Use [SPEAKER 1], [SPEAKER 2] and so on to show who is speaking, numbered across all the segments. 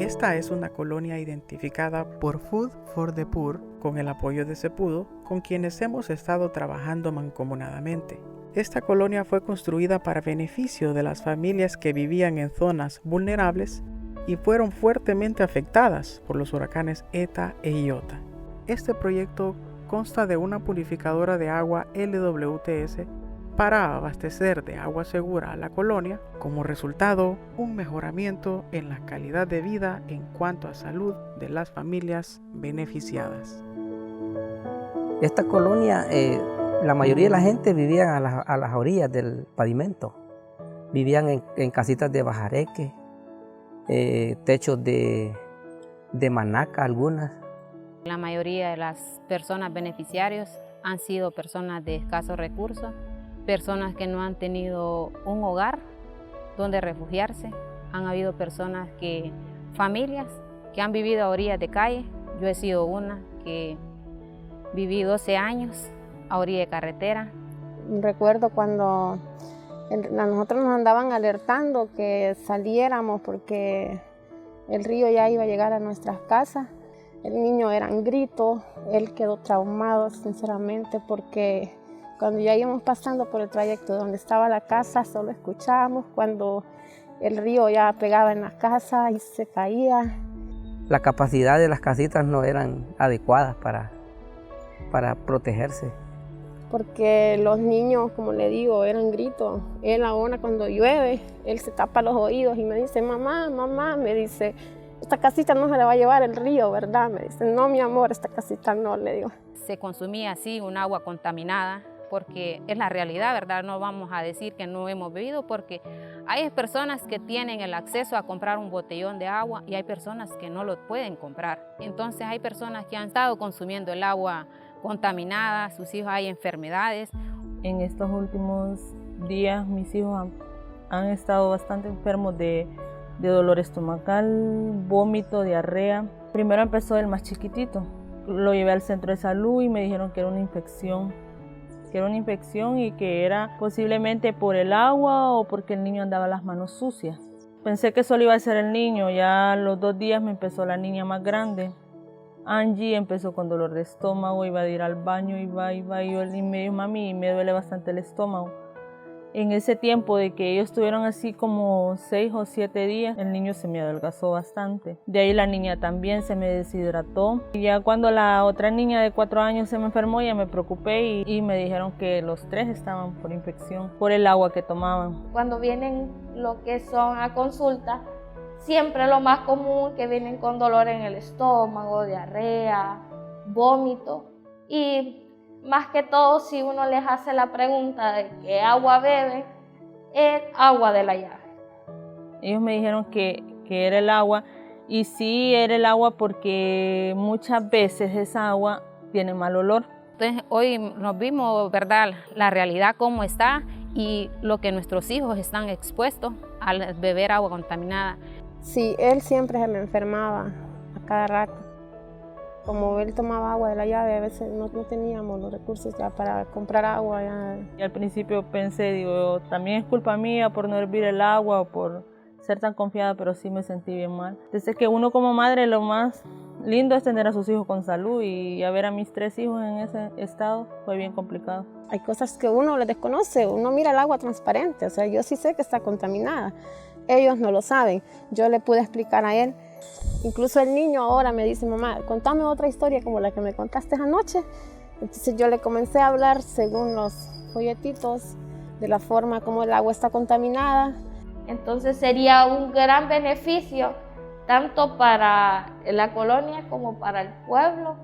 [SPEAKER 1] Esta es una colonia identificada por Food for the Poor con el apoyo de CEPUDO, con quienes hemos estado trabajando mancomunadamente. Esta colonia fue construida para beneficio de las familias que vivían en zonas vulnerables y fueron fuertemente afectadas por los huracanes ETA e Iota. Este proyecto consta de una purificadora de agua LWTS para abastecer de agua segura a la colonia, como resultado un mejoramiento en la calidad de vida en cuanto a salud de las familias beneficiadas.
[SPEAKER 2] Esta colonia, la mayoría de la gente vivía a las orillas del pavimento, vivían en casitas de bajareque, techos de manaca algunas.
[SPEAKER 3] La mayoría de las personas beneficiarios han sido personas de escasos recursos, personas que no han tenido un hogar donde refugiarse. Han habido familias que han vivido a orillas de calle. Yo he sido una que viví 12 años a orilla de carretera.
[SPEAKER 4] Recuerdo cuando a nosotros nos andaban alertando que saliéramos porque el río ya iba a llegar a nuestras casas. El niño era en grito, él quedó traumado sinceramente porque cuando ya íbamos pasando por el trayecto donde estaba la casa, solo escuchábamos cuando el río ya pegaba en la casa y se caía.
[SPEAKER 2] La capacidad de las casitas no eran adecuadas para protegerse.
[SPEAKER 4] Porque los niños, como le digo, eran gritos. Él ahora cuando llueve, él se tapa los oídos y me dice, mamá, mamá, me dice, esta casita no se la va a llevar el río, ¿verdad? Me dice, no, mi amor, esta casita no, le digo.
[SPEAKER 3] Se consumía así un agua contaminada, porque es la realidad, ¿verdad? No vamos a decir que no hemos bebido, porque hay personas que tienen el acceso a comprar un botellón de agua y hay personas que no lo pueden comprar. Entonces hay personas que han estado consumiendo el agua contaminada, sus hijos hay enfermedades.
[SPEAKER 5] En estos últimos días mis hijos han estado bastante enfermos de dolor estomacal, vómito, diarrea. Primero empezó el más chiquitito, lo llevé al centro de salud y me dijeron que era una infección. Y que era posiblemente por el agua o porque el niño andaba las manos sucias. Pensé que solo iba a ser el niño, ya a los 2 días me empezó la niña más grande. Angie empezó con dolor de estómago, iba a ir al baño, iba, y me dijo, mami, me duele bastante el estómago. En ese tiempo de que ellos estuvieron así como 6 o 7 días, el niño se me adelgazó bastante. De ahí la niña también se me deshidrató. Y ya cuando la otra niña de 4 años se me enfermó, ya me preocupé y me dijeron que los 3 estaban por infección, por el agua que tomaban.
[SPEAKER 6] Cuando vienen lo que son a consulta, siempre lo más común que vienen con dolor en el estómago, diarrea, vómito y más que todo, si uno les hace la pregunta de qué agua beben, es agua de la llave.
[SPEAKER 5] Ellos me dijeron que era el agua, y sí era el agua porque muchas veces esa agua tiene mal olor.
[SPEAKER 3] Entonces hoy nos vimos, ¿verdad?, la realidad cómo está y lo que nuestros hijos están expuestos al beber agua contaminada.
[SPEAKER 4] Sí, él siempre se me enfermaba a cada rato. Como él tomaba agua de la llave, a veces no teníamos los recursos ya para comprar agua.
[SPEAKER 5] Y al principio pensé, digo, también es culpa mía por no hervir el agua o por ser tan confiada, pero sí me sentí bien mal. Desde que uno como madre lo más lindo es tener a sus hijos con salud y a ver a mis 3 hijos en ese estado fue bien complicado.
[SPEAKER 4] Hay cosas que uno le desconoce, uno mira el agua transparente, o sea, yo sí sé que está contaminada. Ellos no lo saben, yo le pude explicar a él. Incluso el niño ahora me dice, mamá, contame otra historia como la que me contaste anoche. Entonces yo le comencé a hablar según los folletitos de la forma como el agua está contaminada.
[SPEAKER 6] Entonces sería un gran beneficio tanto para la colonia como para el pueblo,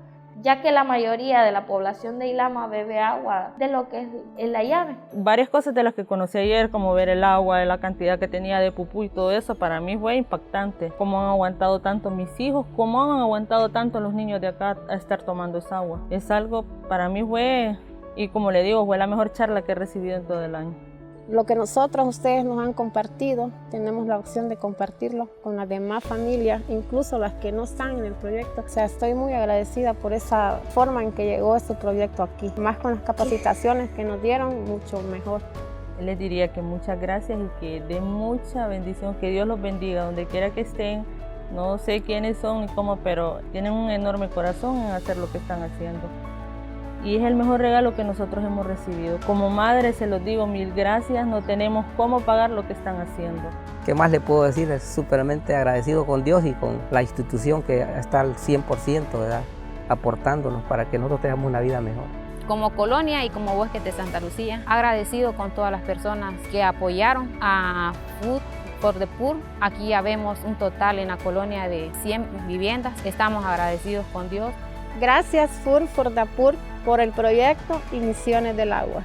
[SPEAKER 6] ya que la mayoría de la población de Ilama bebe agua de lo que es la llave.
[SPEAKER 5] Varias cosas de las que conocí ayer, como ver el agua, la cantidad que tenía de pupú y todo eso, para mí fue impactante. Cómo han aguantado tanto mis hijos, cómo han aguantado tanto los niños de acá a estar tomando esa agua. Es algo, para mí fue, y como le digo, fue la mejor charla que he recibido en todo el año.
[SPEAKER 4] Lo que nosotros, ustedes nos han compartido, tenemos la opción de compartirlo con las demás familias, incluso las que no están en el proyecto. O sea, estoy muy agradecida por esa forma en que llegó este proyecto aquí. Más con las capacitaciones que nos dieron, mucho mejor.
[SPEAKER 5] Les diría que muchas gracias y que de mucha bendición, que Dios los bendiga donde quiera que estén No sé quiénes son ni cómo, pero tienen un enorme corazón en hacer lo que están haciendo. Y es el mejor regalo que nosotros hemos recibido. Como madre se los digo, mil gracias, no tenemos cómo pagar lo que están haciendo.
[SPEAKER 2] ¿Qué más le puedo decir? Es súpermente agradecido con Dios y con la institución que está al 100%, ¿verdad? Aportándonos para que nosotros tengamos una vida mejor.
[SPEAKER 3] Como colonia y como Bosques de Santa Lucía, agradecido con todas las personas que apoyaron a Food for the Poor. Aquí ya vemos un total en la colonia de 100 viviendas. Estamos agradecidos con Dios.
[SPEAKER 4] Gracias Food for the Poor por el proyecto y Misiones del Agua.